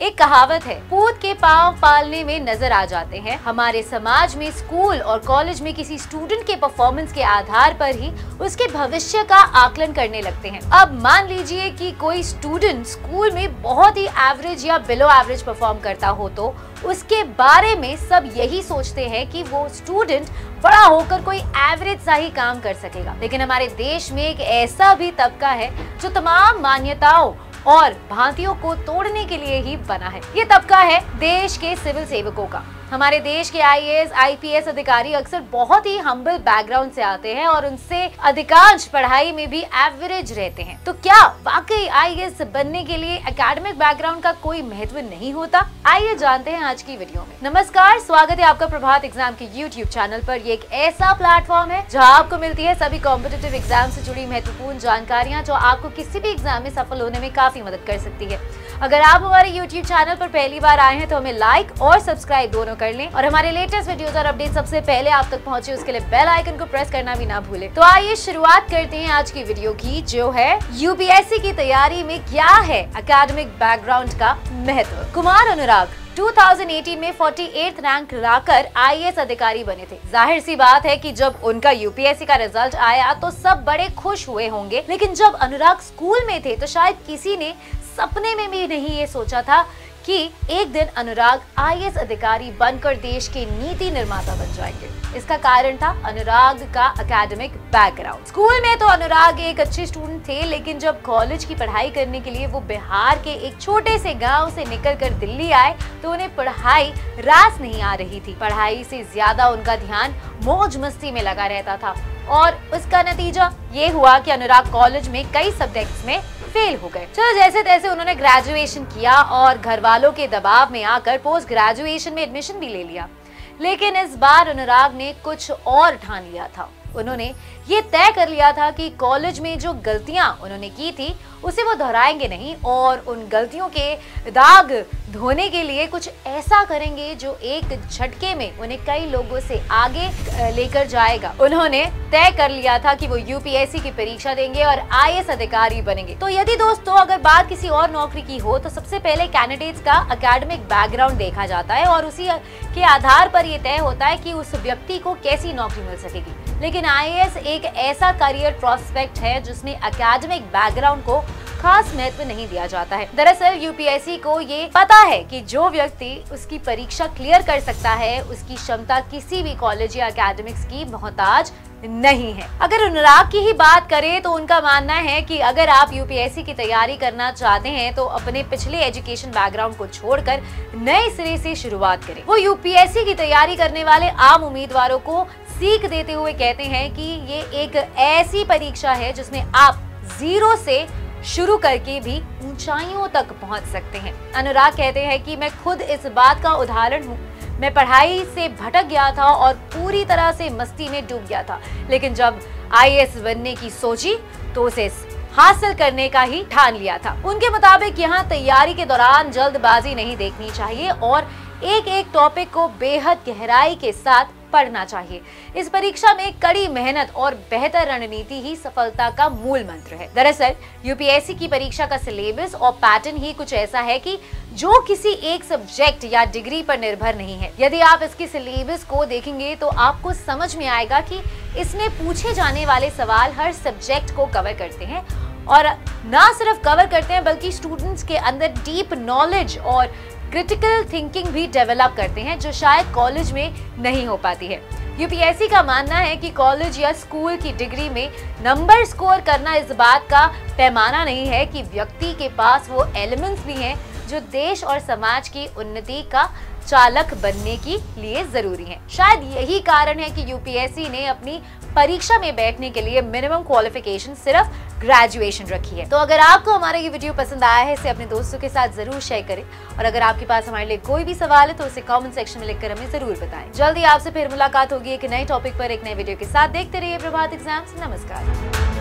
एक कहावत है, पूत के पांव पालने में नजर आ जाते हैं। हमारे समाज में स्कूल और कॉलेज में किसी स्टूडेंट के परफॉर्मेंस के आधार पर ही उसके भविष्य का आकलन करने लगते हैं। अब मान लीजिए कि कोई स्टूडेंट स्कूल में बहुत ही एवरेज या बिलो एवरेज परफॉर्म करता हो तो उसके बारे में सब यही सोचते हैं कि वो स्टूडेंट बड़ा होकर कोई एवरेज सा ही काम कर सकेगा। लेकिन हमारे देश में एक ऐसा भी तबका है जो तमाम मान्यताओं और भांतियों को तोड़ने के लिए ही बना है। ये तबका है देश के सिविल सेवकों का। हमारे देश के आईएएस, आईपीएस अधिकारी अक्सर बहुत ही हम्बल बैकग्राउंड से आते हैं और उनसे अधिकांश पढ़ाई में भी एवरेज रहते हैं। तो क्या वाकई आईएएस बनने के लिए एकेडमिक बैकग्राउंड का कोई महत्व नहीं होता? आइए जानते हैं आज की वीडियो में। नमस्कार, स्वागत है आपका प्रभात एग्जाम के यूट्यूब चैनल पर। ये एक ऐसा प्लेटफॉर्म है जहाँ आपको मिलती है सभी कॉम्पिटिटिव एग्जाम से जुड़ी महत्वपूर्ण जानकारियाँ जो आपको किसी भी एग्जाम में सफल होने में काफी मदद कर सकती है। अगर आप हमारे यूट्यूब चैनल पर पहली बार आए हैं तो हमें लाइक और सब्सक्राइब दोनों कर लें और हमारे लेटेस्ट वीडियोस और अपडेट सबसे पहले आप तक पहुंचे उसके लिए बेल आइकन को प्रेस करना भी ना भूलें। तो आइए शुरुआत करते हैं आज की वीडियो की, जो है यूपीएससी की तैयारी में क्या है एकेडमिक बैकग्राउंड का महत्व। कुमार अनुराग 2018 में 48th रैंक लाकर आईएएस अधिकारी बने थे। जाहिर सी बात है कि जब उनका यूपीएससी का रिजल्ट आया तो सब बड़े खुश हुए होंगे, लेकिन जब अनुराग स्कूल में थे तो शायद किसी ने सपने में भी नहीं ये सोचा था कि एक दिन अनुराग आईएएस अधिकारी बनकर देश के नीति निर्माता बन जाएंगे। इसका कारण था अनुराग का एकेडमिक बैकग्राउंड। स्कूल में तो अनुराग एक अच्छे स्टूडेंट थे, लेकिन जब कॉलेज की पढ़ाई करने के लिए वो बिहार के एक छोटे से गांव से निकलकर दिल्ली आए तो उन्हें पढ़ाई रास नहीं आ रही थी। पढ़ाई से ज्यादा उनका ध्यान मौज मस्ती में लगा रहता था और उसका नतीजा ये हुआ कि अनुराग कॉलेज में कई सब्जेक्ट्स में फेल हो गए। चलो जैसे तैसे उन्होंने ग्रेजुएशन किया और घर वालों के दबाव में आकर पोस्ट ग्रेजुएशन में एडमिशन भी ले लिया। लेकिन इस बार अनुराग ने कुछ और ठान लिया था। उन्होंने ये तय कर लिया था कि कॉलेज में जो गलतियां उन्होंने की थी उसे वो दोहराएंगे नहीं और उन गलतियों के दाग धोने के लिए कुछ ऐसा करेंगे जो एक झटके में उन्हें कई लोगों से आगे लेकर जाएगा। उन्होंने तय कर लिया था कि वो यूपीएससी की परीक्षा देंगे और आईएएस अधिकारी बनेंगे। तो यदि दोस्तों अगर बात किसी और नौकरी की हो तो सबसे पहले कैंडिडेट्स का एकेडमिक बैकग्राउंड देखा जाता है और उसी के आधार पर यह तय होता है कि उस व्यक्ति को कैसी नौकरी मिल सकेगी। लेकिन आईएएस एक ऐसा करियर प्रोस्पेक्ट है जिसमें एकेडमिक बैकग्राउंड को खास महत्व नहीं दिया जाता है। दरअसल यूपीएससी को ये पता है कि जो व्यक्ति उसकी परीक्षा क्लियर कर सकता है उसकी क्षमता किसी भी कॉलेज या एकेडमिक्स की मोहताज नहीं है। अगर अनुराग की ही बात करें तो उनका मानना है कि अगर आप यूपीएससी की तैयारी करना चाहते हैं तो अपने पिछले एजुकेशन बैकग्राउंड को छोड़कर नए सिरे से शुरुआत करें। वो यूपीएससी की तैयारी करने वाले आम उम्मीदवारों को सीख देते हुए कहते हैं कि ये एक ऐसी परीक्षा है जिसमें आप जीरो से शुरू करके भी ऊंचाइयों तक पहुंच सकते हैं। अनुराग कहते हैं कि मैं खुद इस बात का उदाहरण हूँ। मैं पढ़ाई से भटक गया था और पूरी तरह से मस्ती में डूब गया था, लेकिन जब आईएएस बनने की सोची तो उसे हासिल करने का ही ठान लिया था। उनके मुताबिक यहाँ तैयारी के दौरान जल्दबाजी नहीं देखनी चाहिए और एक एक टॉपिक को बेहद गहराई के साथ पढ़ना चाहिए। इस परीक्षा में कड़ी मेहनत और बेहतर रणनीति ही सफलता का मूल मंत्र है। दरअसल यूपीएससी की परीक्षा का सिलेबस और पैटर्न ही कुछ ऐसा है कि जो किसी एक सब्जेक्ट या डिग्री पर निर्भर नहीं है। यदि आप इसके सिलेबस को देखेंगे तो आपको समझ में आएगा कि इसमें पूछे जाने वाले सवाल हर सब्जेक्ट को कवर करते हैं और ना सिर्फ कवर करते हैं बल्कि स्टूडेंट्स के अंदर डीप नॉलेज और क्रिटिकल थिंकिंग भी डेवलप करते हैं जो शायद कॉलेज में नहीं हो पाती है। यूपीएससी का मानना है कि कॉलेज या स्कूल की डिग्री में नंबर स्कोर करना इस बात का पैमाना नहीं है कि व्यक्ति के पास वो एलिमेंट्स भी हैं जो देश और समाज की उन्नति का चालक बनने के लिए जरूरी है। शायद यही कारण है कि यूपीएससी ने अपनी परीक्षा में बैठने के लिए मिनिमम क्वालिफिकेशन सिर्फ ग्रेजुएशन रखी है। तो अगर आपको हमारा ये वीडियो पसंद आया है इसे अपने दोस्तों के साथ जरूर शेयर करें और अगर आपके पास हमारे लिए कोई भी सवाल है तो उसे कमेंट सेक्शन में लिखकर हमें जरूर बताएं। जल्दी आपसे फिर मुलाकात होगी एक नए टॉपिक पर एक नए वीडियो के साथ। देखते रहिए प्रभात एग्जाम्स। नमस्कार।